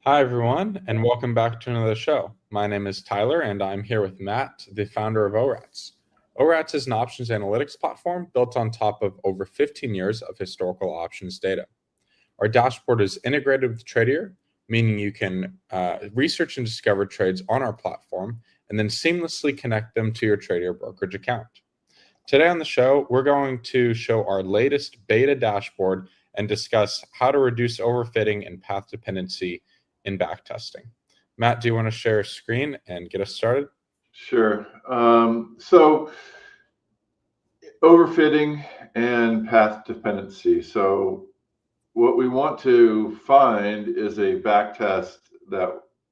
Hi, everyone, and welcome back to another show. My name is Tyler, and I'm here with Matt, the founder of ORATS. ORATS is an options analytics platform built on top of over 15 years of historical options data. Our dashboard is integrated with Tradier, meaning you can research and discover trades on our platform and then seamlessly connect them to your Tradier brokerage account. Today on the show, we're going to show our latest beta dashboard and discuss how to reduce overfitting and path dependency in backtesting. Matt, do you want to share a screen and get us started? Sure. So overfitting and path dependency. So what we want to find is a backtest that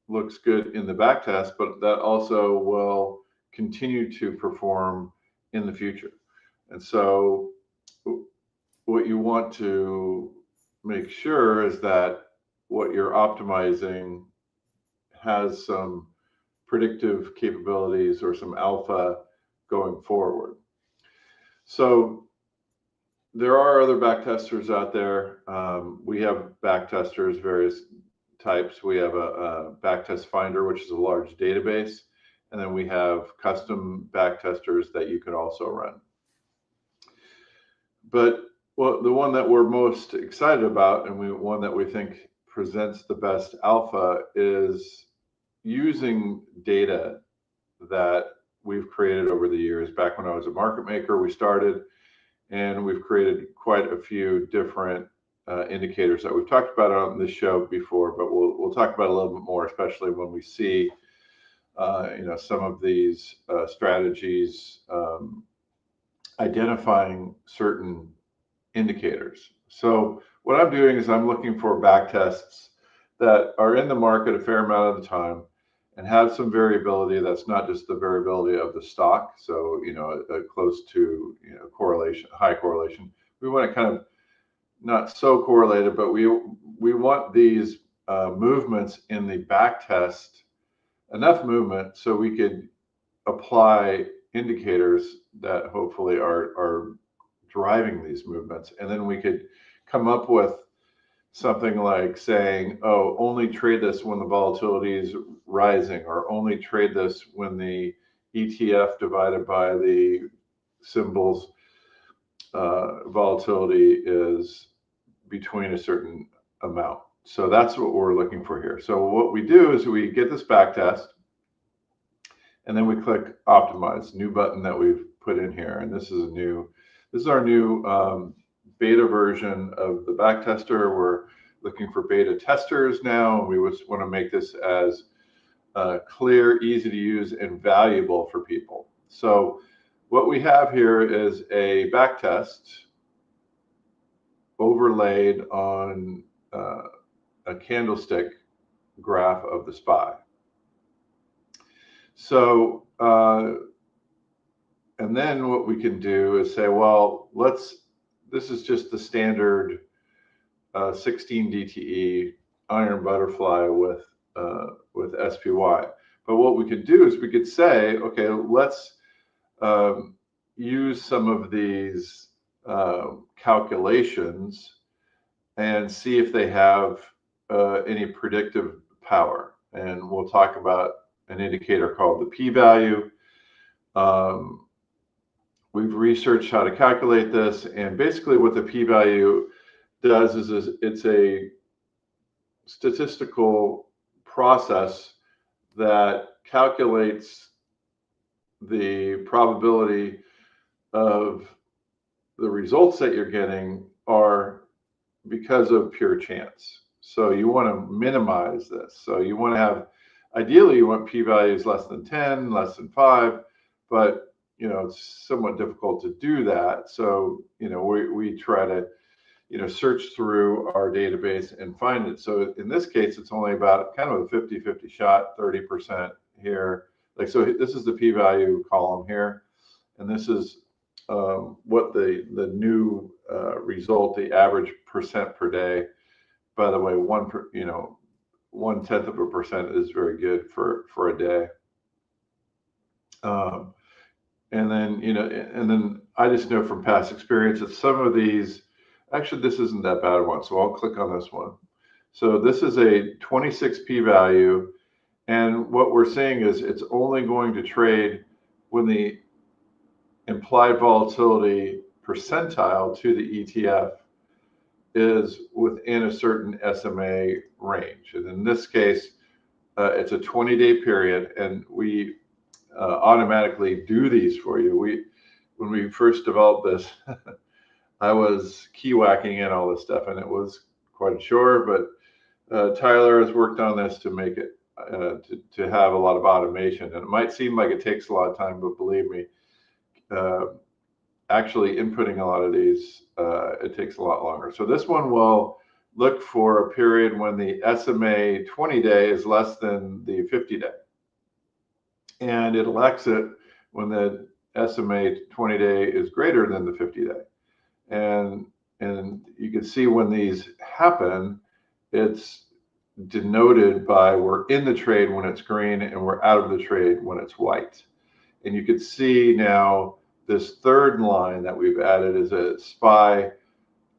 looks good in the backtest, but that also will continue to perform in the future. And so what you want to make sure is that what you're optimizing has some predictive capabilities or some alpha going forward. So there are other backtesters out there. We have backtesters, various types. We have a backtest finder, which is a large database. And then we have custom backtesters that you could also run. But the one that we're most excited about, and one that we think presents the best alpha, is using data that we've created over the years. Back when I was a market maker, we started, and we've created quite a few different indicators that we've talked about on this show before, but we'll talk about a little bit more, especially when we see some of these strategies identifying certain indicators. So what I'm doing is I'm looking for backtests that are in the market a fair amount of the time and have some variability that's not just the variability of the stock. So, close to, correlation, high correlation. We want to kind of not so correlated, but we want these movements in the backtest, enough movement so we could apply indicators that hopefully are driving these movements. And then we could come up with something like saying, oh, only trade this when the volatility is rising, or only trade this when the ETF divided by the symbols volatility is between a certain amount. So that's what we're looking for here. So what we do is we get this backtest, and then we click optimize, new button that we've put in here. And this is our new beta version of the backtester. We're looking for beta testers now, and we just want to make this as clear, easy to use, and valuable for people. So what we have here is a backtest overlaid on a candlestick graph of the SPY. So, and then what we can do is say, well, this is just the standard 16 DTE iron butterfly with SPY. But what we could do is we could say, okay, let's use some of these calculations and see if they have any predictive power. And we'll talk about an indicator called the p-value. We've researched how to calculate this, and basically what the p-value does is it's a statistical process that calculates the probability of the results that you're getting are because of pure chance. So you want to minimize this. So you want to have, ideally you want p-values less than 10, less than 5, but it's somewhat difficult to do that. So we try to search through our database and find it. So in this case, it's only about kind of a 50-50 shot, 30% here. So this is the p-value column here, and this is what the new result, the average percent per day. By the way, 0.1% is very good for a day. And then I just know from past experience that some of these, actually this isn't that bad one, so I'll click on this one. So this is a 26 p-value, and what we're seeing is it's only going to trade when the implied volatility percentile to the ETF is within a certain SMA range. And in this case, it's a 20-day period, and we automatically do these for you. When we first developed this, I was key whacking in all this stuff, and it was quite a chore. But Tyler has worked on this to make it to have a lot of automation. And it might seem like it takes a lot of time, but believe me, actually inputting a lot of these, it takes a lot longer. So this one will look for a period when the SMA 20-day is less than the 50-day. And it'll exit when the SMA 20-day is greater than the 50-day. And you can see when these happen, it's denoted by we're in the trade when it's green and we're out of the trade when it's white. And you can see now this third line that we've added is a SPY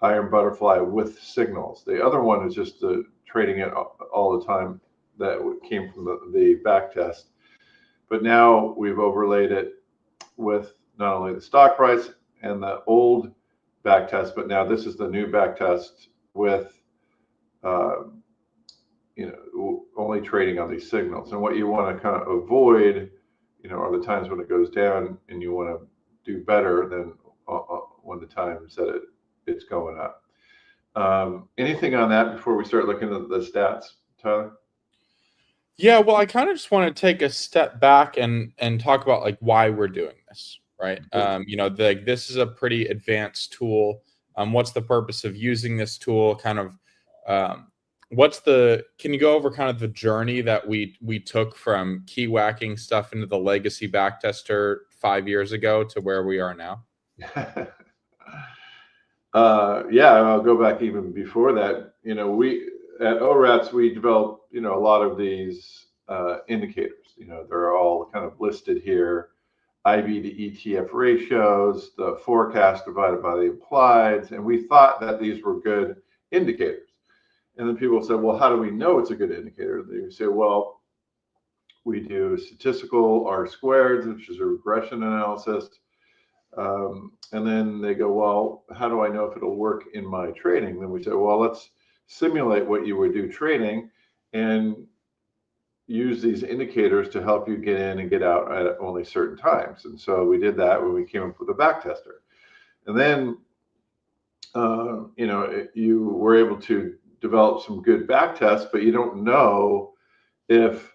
iron butterfly with signals. The other one is just trading it all the time that came from the back test. But now we've overlaid it with not only the stock price and the old back test, but now this is the new back test with only trading on these signals. And what you want to kind of avoid, are the times when it goes down and you want to do better than when the times that it's going up. Anything on that before we start looking at the stats, Tyler? Yeah, well, I kind of just want to take a step back and talk about like why we're doing this, right? This is a pretty advanced tool. What's the purpose of using this tool? Kind of, can you go over kind of the journey that we took from key whacking stuff into the legacy backtester 5 years ago to where we are now? Yeah, I'll go back even before that. We at ORATS, we developed, a lot of these indicators. They're all kind of listed here. IV to ETF ratios, the forecast divided by the implieds, and we thought that these were good indicators. And then people said, well, how do we know it's a good indicator? They say, well, we do statistical R-squared, which is a regression analysis. And then they go, well, how do I know if it'll work in my trading? Then we say, well, let's simulate what you would do trading and use these indicators to help you get in and get out at only certain times. And so we did that when we came up with a backtester. And then, you were able to develop some good backtests, but you don't know if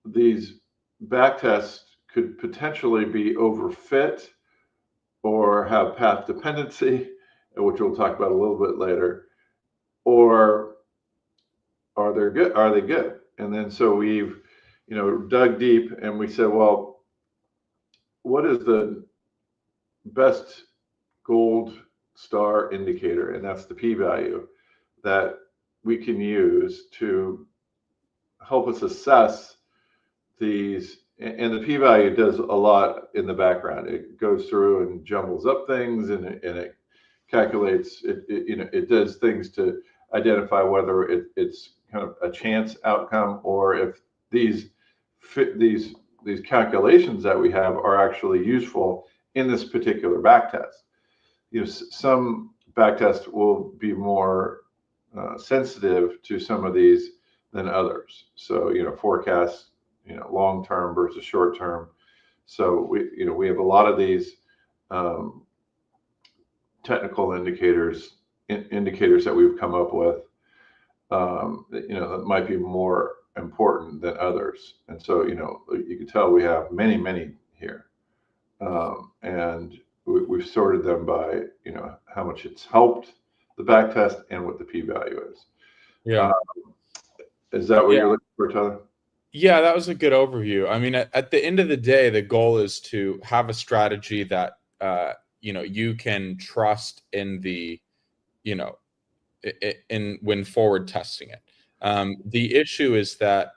these backtests could potentially be overfit or have path dependency, which we'll talk about a little bit later, or are they good? And then so we've dug deep and we said, well, what is the best gold star indicator? And that's the p-value that we can use to help us assess these. And the p-value does a lot in the background. It goes through and jumbles up things, and it calculates. It does things to identify whether it's kind of a chance outcome or if these calculations that we have are actually useful in this particular backtest. Some backtests will be more sensitive to some of these than others. So forecasts, long term versus short term. So we have a lot of these technical indicators that we've come up with that might be more important than others. And so you can tell we have many here, and we've sorted them by how much it's helped the backtest and what the p-value is. Yeah. Is that what you're looking for, Tyler? Yeah, that was a good overview. I mean, at the end of the day, the goal is to have a strategy that you can trust in when forward testing it. The issue is that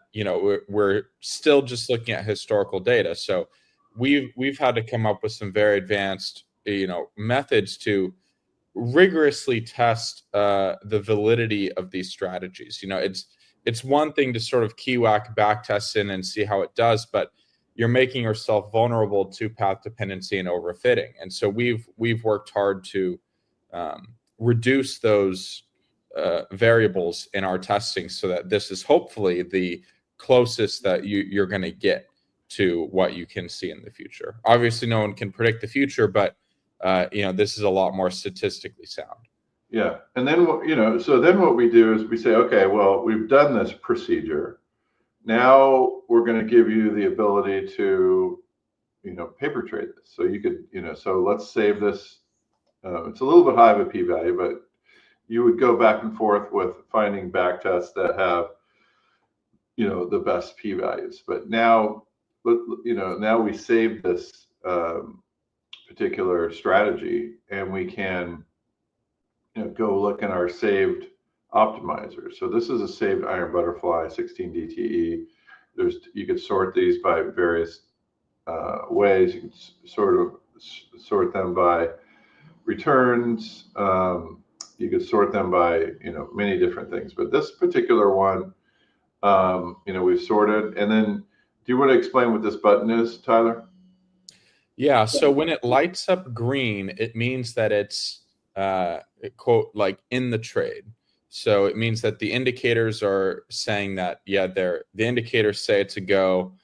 we're still just looking at historical data, so we've had to come up with some very advanced methods to rigorously test the validity of these strategies. It's one thing to sort of key-whack back test in and see how it does, but you're making yourself vulnerable to path dependency and overfitting. And so we've worked hard to reduce those variables in our testing so that this is hopefully the closest that you're going to get to what you can see in the future. Obviously, no one can predict the future, but this is a lot more statistically sound. Yeah. And then, so then what we do is we say, okay, well, we've done this procedure. Now we're going to give you the ability to, paper trade this. So you could, so let's save this. It's a little bit high of a p-value, but you would go back and forth with finding back tests that have, the best p-values. But now, now we save this particular strategy, and we can, go look in our saved optimizers. So this is a saved iron butterfly 16 DTE. You could sort these by various ways. You can sort them by returns. You could sort them by many different things. But this particular one, we've sorted. And then, do you want to explain what this button is, Tyler? Yeah. So when it lights up green, it means that it's quote like in the trade. So it means that the indicators are saying that, the indicators say it's a go.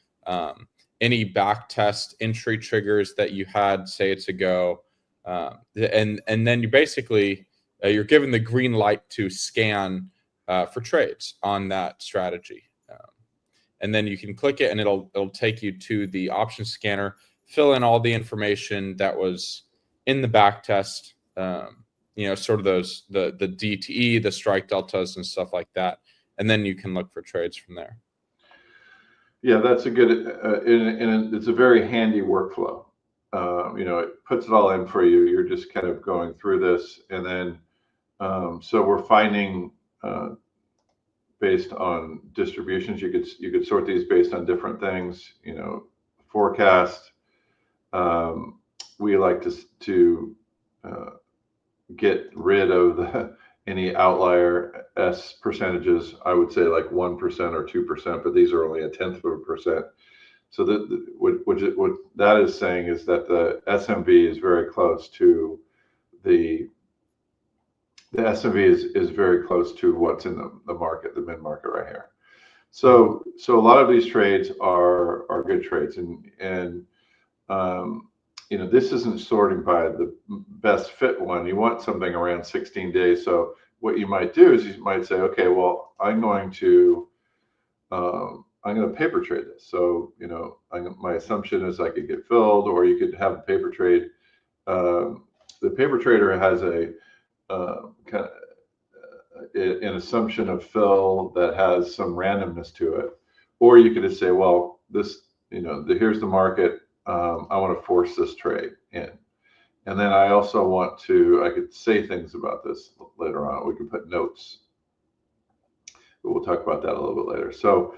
Any back test entry triggers that you had say it's a go. And then you basically, you're given the green light to scan for trades on that strategy. And then you can click it and it'll take you to the option scanner, fill in all the information that was in the back test. Sort of the DTE, the strike deltas and stuff like that. And then you can look for trades from there. Yeah, that's a good, and it's a very handy workflow. It puts it all in for you. You're just kind of going through this, and then, so we're finding based on distributions. You could sort these based on different things. Forecast. We like to get rid of any outlier S percentages. I would say like 1% or 2%, but these are only 0.1%. So what that is saying is that the SMV is very close to the SMV is very close to what's in the market, the mid market right here. So a lot of these trades are good trades, and this isn't sorting by the best fit one. You want something around 16 days. So what you might do is you might say, okay, well, I'm going to paper trade this. So, my assumption is I could get filled, or you could have a paper trade. The paper trader has a kind of an assumption of fill that has some randomness to it. Or you could just say, well, this, here's the market. I want to force this trade in. And then I also I could say things about this later on. We can put notes, but we'll talk about that a little bit later. So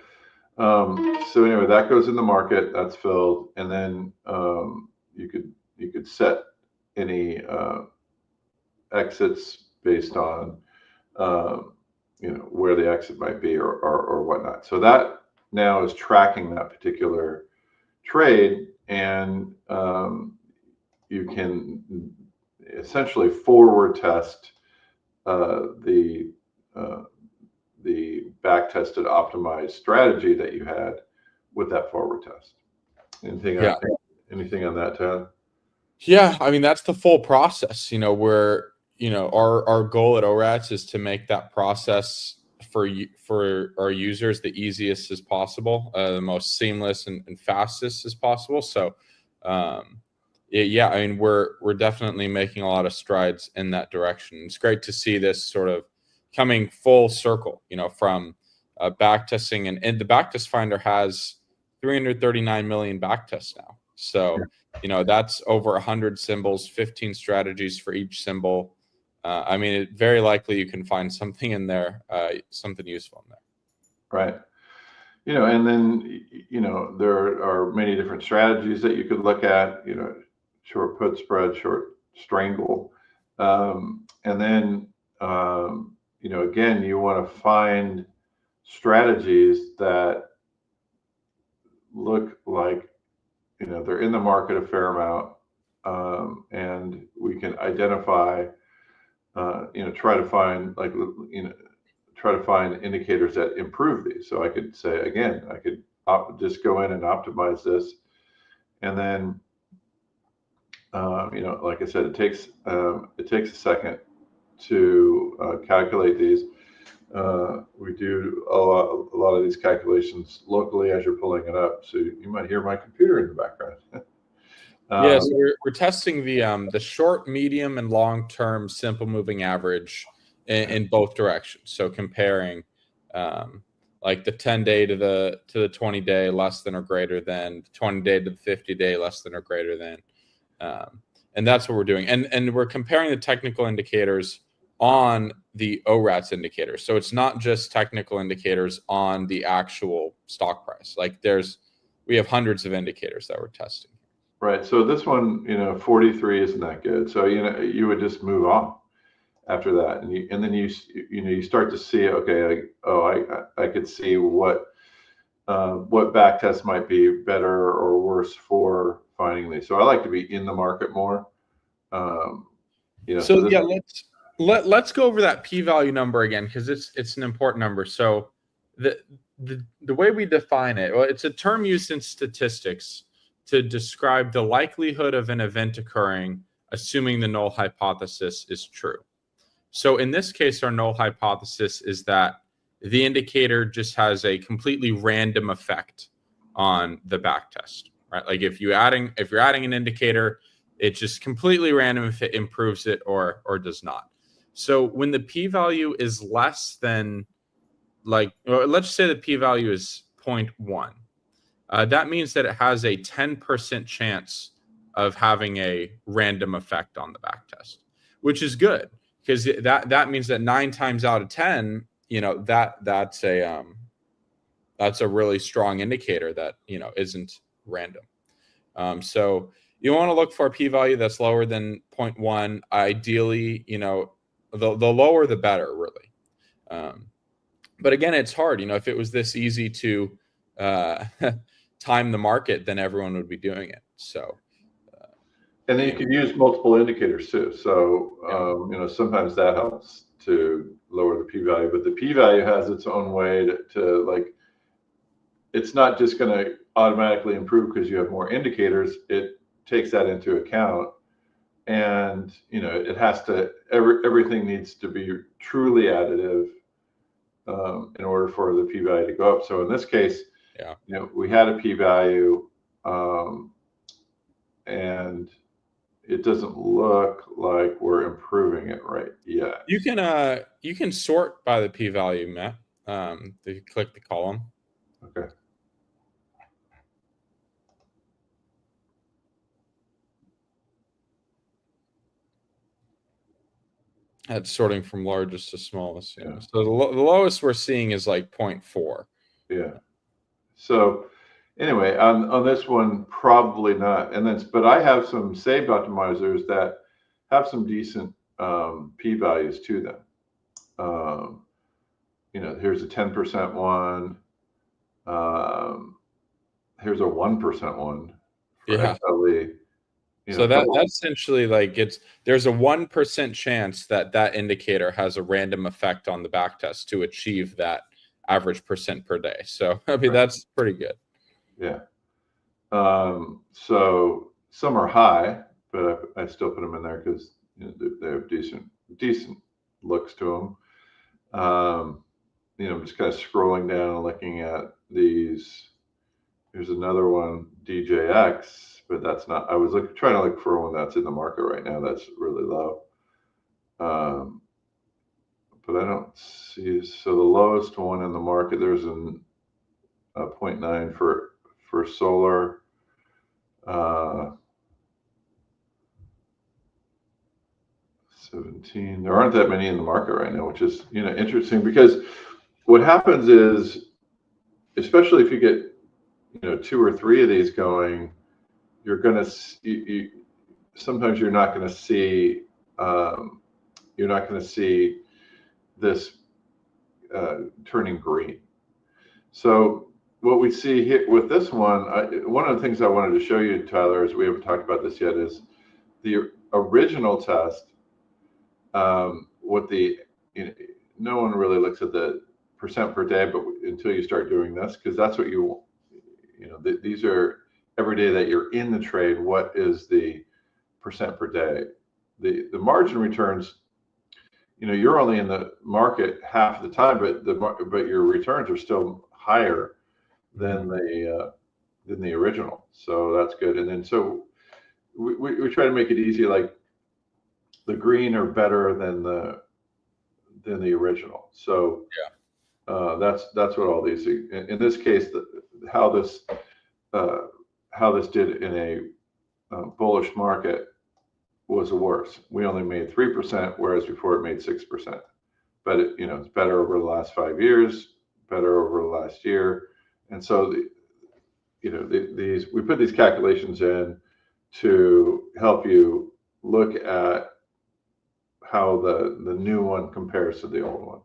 anyway, that goes in the market, that's filled. And then you could set any exits based on, where the exit might be or whatnot. So that now is tracking that particular trade, and you can essentially forward test the back tested optimized strategy that you had with that forward test. Anything on that, Ted? Yeah, I mean, that's the full process. Where our goal at ORATS is to make that process for our users the easiest as possible, the most seamless and fastest as possible. So I mean, we're definitely making a lot of strides in that direction. It's great to see this sort of coming full circle, from backtesting, and the backtest finder has 339 million backtests now. So that's over 100 symbols, 15 strategies for each symbol. I mean, very likely you can find something in there, something useful in there. Right. And then, there are many different strategies that you could look at, short put spread, short strangle. And then, again, you want to find strategies that look like, they're in the market a fair amount, and we can identify, try to find try to find indicators that improve these. So I could say, again, I could just go in and optimize this. And then, like I said, it takes a second to calculate these. We do a lot of these calculations locally as you're pulling it up. So you might hear my computer in the background. Yeah, so we're testing the short, medium, and long-term simple moving average in both directions. So comparing like the 10-day to the 20-day, less than or greater than, the 20-day to the 50-day, less than or greater than. And that's what we're doing. And we're comparing the technical indicators on the ORATS indicators. So it's not just technical indicators on the actual stock price. Like we have hundreds of indicators that we're testing. Right. So this one, 43 isn't that good. So, you would just move on after that. And then you start to see, okay, I could see what back tests might be better or worse for finding these. So I like to be in the market more. So yeah, let's go over that p-value number again, because it's an important number. So the way we define it, well, it's a term used in statistics to describe the likelihood of an event occurring, assuming the null hypothesis is true. So in this case, our null hypothesis is that the indicator just has a completely random effect on the backtest, right? Like if you're adding an indicator, it's just completely random if it improves it or does not. So when the p-value is less than, let's say the p-value is 0.1, that means that it has a 10% chance of having a random effect on the backtest, which is good, because that means that 9 times out of 10, that's a really strong indicator that isn't random. So you want to look for a p-value that's lower than 0.1. Ideally, the lower the better, really. But again, it's hard. If it was this easy to time the market, then everyone would be doing it. So, and then you can use multiple indicators too. So, sometimes that helps to lower the p-value, but the p-value has its own way to it's not just going to automatically improve because you have more indicators. It takes that into account, and it has to, everything needs to be truly additive in order for the p-value to go up. So in this case, we had a p-value, and it doesn't look like we're improving it right yet. You can sort by the p-value, Matt. If you click the column. Okay. That's sorting from largest to smallest. Yeah. So the lowest we're seeing is like 0.4. Yeah. So anyway, on this one, probably not. But I have some saved optimizers that have some decent p-values to them. Here's a 10% one. Here's a 1% one for XLE. So that's essentially there's a 1% chance that indicator has a random effect on the backtest to achieve that average percent per day. So I mean, that's pretty good. Yeah. So some are high, but I still put them in there because they have decent looks to them. I'm just kind of scrolling down and looking at these. Here's another one, DJX, but that's not. I was trying to look for one that's in the market right now that's really low. But I don't see. So the lowest one in the market, there's a 0.9 for solar. 17. There aren't that many in the market right now, which is interesting, because what happens is, especially if you get 2 or 3 of these going, you're going to sometimes you're not going to see you're not going to see this turning green. So what we see here with this one, one of the things I wanted to show you, Tyler, is we haven't talked about this yet, is the original test. No one really looks at the percent per day, but until you start doing this, because that's what these are every day that you're in the trade. What is the percent per day? The margin returns, you're only in the market half the time, but your returns are still higher than the original. So that's good. And then so we try to make it easy, like the green are better than the original. So that's what all these. In this case, how this did in a bullish market was worse. We only made 3%, whereas before it made 6%. But it's better over the last 5 years, better over the last year, and so we put these calculations in to help you look at how the new one compares to the old one.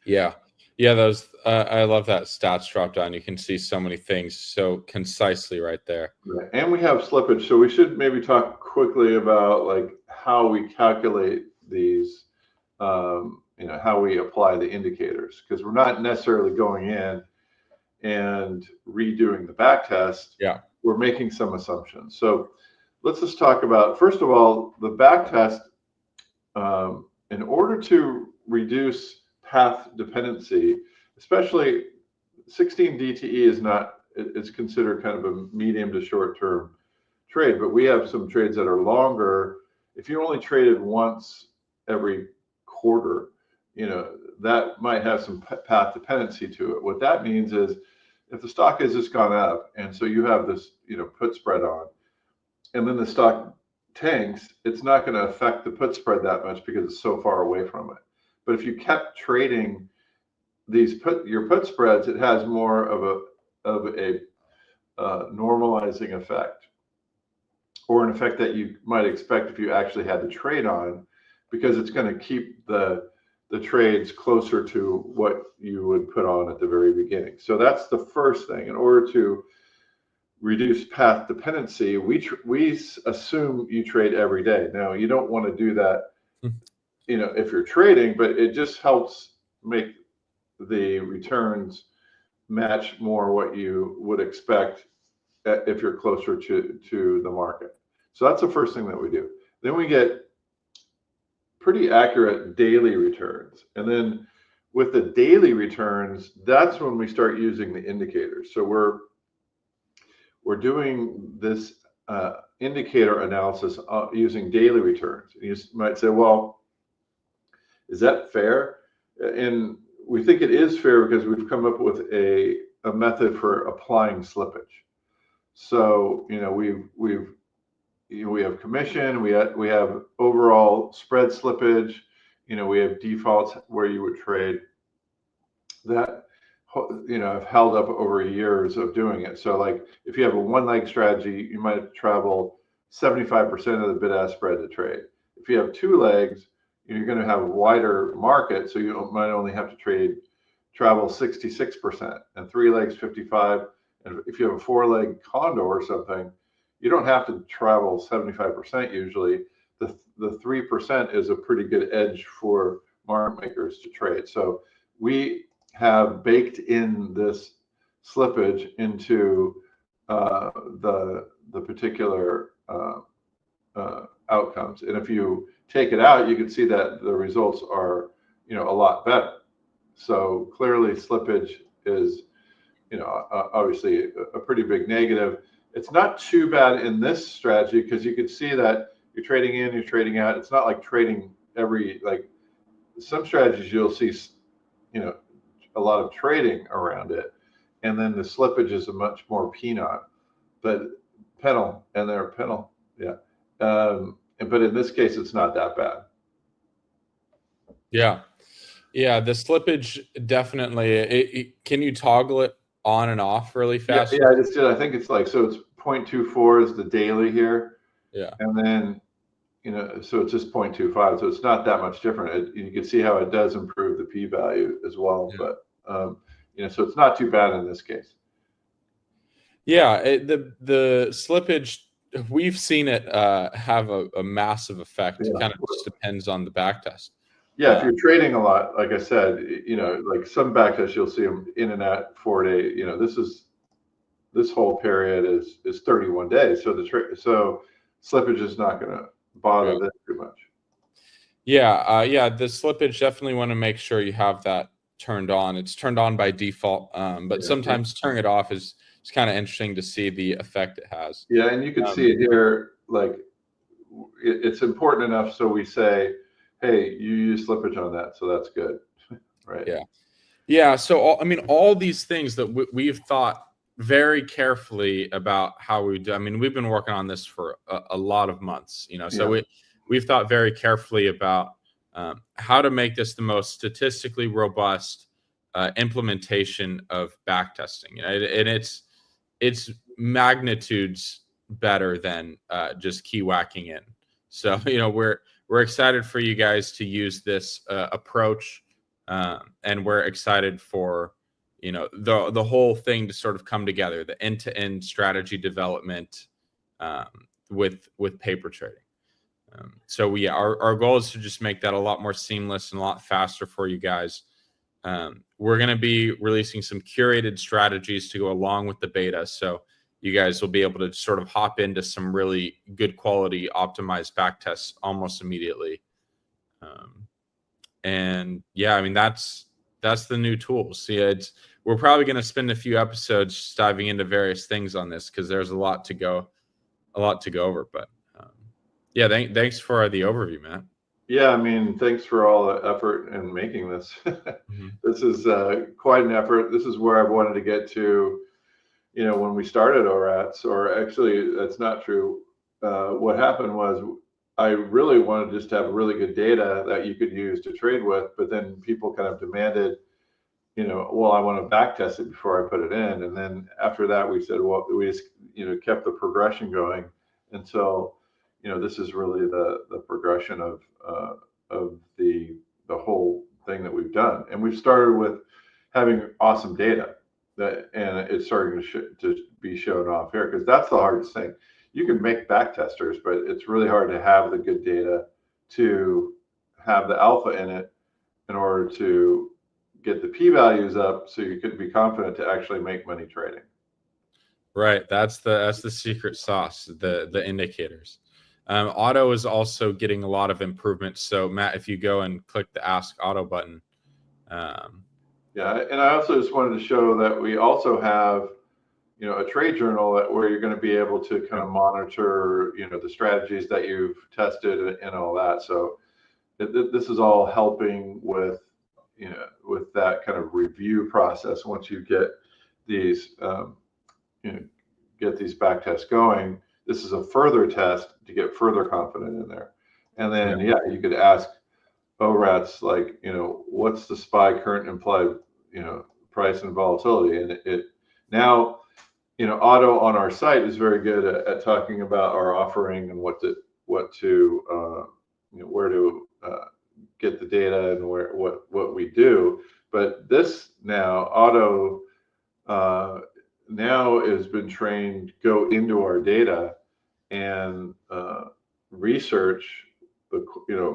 Yeah, those I love that stats drop down. You can see so many things so concisely right there. Right. And we have slippage, so we should maybe talk quickly about like how we calculate these, how we apply the indicators, because we're not necessarily going in and redoing the back test. Yeah, we're making some assumptions. So let's just talk about, first of all, the back test. In order to reduce path dependency, especially 16 DTE it's considered kind of a medium to short term trade, but we have some trades that are longer. If you only traded once every quarter, that might have some path dependency to it. What that means is if the stock has just gone up, and so you have this, put spread on, and then the stock tanks, it's not going to affect the put spread that much because it's so far away from it. But if you kept trading your put spreads, it has more of a normalizing effect, or an effect that you might expect if you actually had the trade on, because it's going to keep the trades closer to what you would put on at the very beginning. So that's the first thing. In order to reduce path dependency, we assume you trade every day. Now, you don't want to do that, if you're trading, but it just helps make the returns match more what you would expect if you're closer to the market. So that's the first thing that we do. Then we get pretty accurate daily returns. And then with the daily returns, that's when we start using the indicators. So we're doing this indicator analysis using daily returns. And you might say, well, is that fair? And we think it is fair because we've come up with a method for applying slippage. So we have commission, we have overall spread slippage, we have defaults where you would trade that have held up over years of doing it. So like if you have a one leg strategy, you might travel 75% of the bid ask spread to trade. If you have two legs, you're going to have a wider market, so you might only have to travel 66%, and three legs 55. And if you have a four leg condor or something, you don't have to travel 75% usually. The 3% is a pretty good edge for market makers to trade. So we have baked in this slippage into the particular outcomes. And if you take it out, you can see that the results are, a lot better. So clearly slippage is, obviously a pretty big negative. It's not too bad in this strategy because you can see that you're trading in, you're trading out. It's not like trading like some strategies you'll see, a lot of trading around it. And then the slippage is a much more penal. Yeah. But in this case, it's not that bad. Yeah. The slippage definitely. Can you toggle it on and off really fast? Yeah, I just did. I think it's like, so it's 0.24 is the daily here. Yeah. And then, so it's just 0.25, so it's not that much different. You can see how it does improve the p-value as well, Yeah. but so it's not too bad in this case. Yeah, the slippage, we've seen it have a massive effect. Yeah. It kind of just depends on the back test. Yeah, if you're trading a lot, like I said, like some backtests, you'll see them in and out 4 days. This whole period is 31 days, so so slippage is not going to bother this too much. Yeah, the slippage, definitely want to make sure you have that turned on. It's turned on by default, but sometimes turning it off is kind of interesting to see the effect it has. Yeah, and you can see it here. Like it's important enough, so we say, hey, you use slippage on that, so that's good, right? Yeah. So all these things that we've thought very carefully about how we do. I mean, we've been working on this for a lot of months, so we've thought very carefully about how to make this the most statistically robust implementation of backtesting, and it's magnitudes better than just key whacking in. So we're excited for you guys to use this approach, and we're excited for the whole thing to sort of come together, the end-to-end strategy development with paper trading. So our goal is to just make that a lot more seamless and a lot faster for you guys. We're going to be releasing some curated strategies to go along with the beta, so you guys will be able to sort of hop into some really good quality optimized backtests almost immediately. And yeah, I mean, that's the new tools. Yeah, we're probably going to spend a few episodes diving into various things on this because there's a lot to go over. But yeah, thanks for the overview, Matt. Yeah, I mean, thanks for all the effort in making this. This is quite an effort. This is where I wanted to get to, when we started ORATS, or actually, that's not true. What happened was I really wanted just to have really good data that you could use to trade with, but then people kind of demanded, well, I want to backtest it before I put it in. And then after that, we said, well, we just, kept the progression going until, this is really the progression of the whole thing that we've done. And we've started with having awesome data and it's starting to be shown off here, because that's the hardest thing. You can make backtesters, but it's really hard to have the good data to have the alpha in it in order to get the p-values up so you can be confident to actually make money trading. Right, that's the secret sauce, the indicators. Auto is also getting a lot of improvements. So Matt, if you go and click the Ask Auto button. Yeah, and I also just wanted to show that we also have, a trade journal where you're going to be able to kind of monitor, the strategies that you've tested and all that. So this is all helping with, with that kind of review process. Once you get these, get these back tests going, this is a further test to get further confident in there. And then, you could ask ORATS, like, what's the SPY current implied, price and wvolatility. And it now, Auto on our site is very good at talking about our offering and where to get the data and what we do. But this now, Auto now has been trained to go into our data and research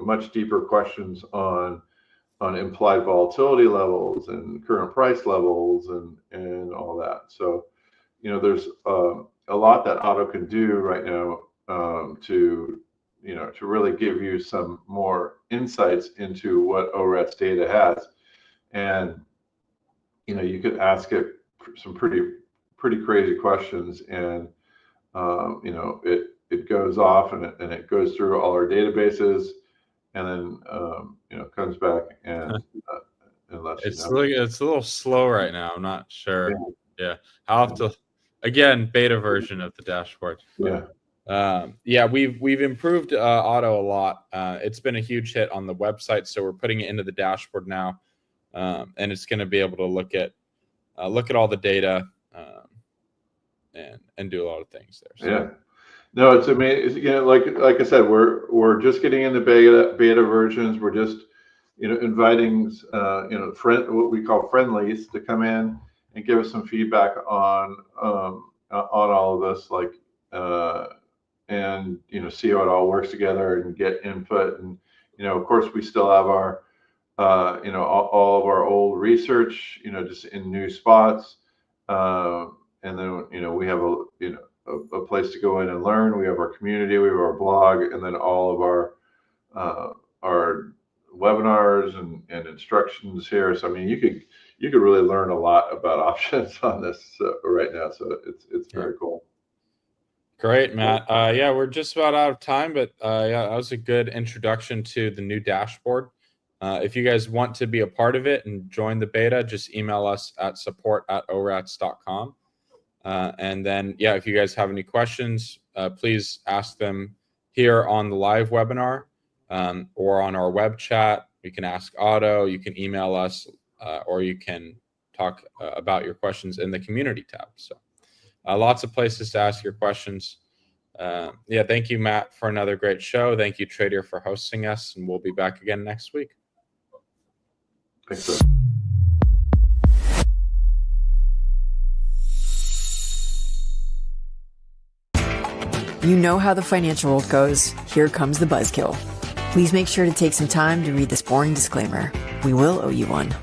much deeper questions on implied volatility levels and current price levels and all that. So there's a lot that Auto can do right now to really give you some more insights into what ORATS data has. And you could ask it some pretty crazy questions, and it goes off and it goes through all our databases, and then comes back and lets you know. It's a little slow right now. I'm not sure. Yeah, I'll have to, again, beta version of the dashboard. We've improved Auto a lot. It's been a huge hit on the website, so we're putting it into the dashboard now, and it's going to be able to look at all the data and do a lot of things there. So. No, it's amazing. Like I said, we're just getting into beta versions. We're just inviting what we call friendlies to come in and give us some feedback on all of this, and see how it all works together and get input. And of course, we still have our all of our old research, just in new spots. And then, we have a place to go in and learn. We have our community, we have our blog, and then all of our webinars and instructions here. So, I mean, you could really learn a lot about options on this right now. So it's very cool. Great, Matt. Yeah, we're just about out of time, but yeah, that was a good introduction to the new dashboard. If you guys want to be a part of it and join the beta, just email us at support@orats.com. And then, yeah, if you guys have any questions, please ask them here on the live webinar or on our web chat. You can ask Otto, you can email us, or you can talk about your questions in the community tab. So lots of places to ask your questions. Yeah, thank you, Matt, for another great show. Thank you, Trader, for hosting us, and we'll be back again next week. Thanks, sir. You know how the financial world goes. Here comes the buzzkill. Please make sure to take some time to read this boring disclaimer. We will owe you one.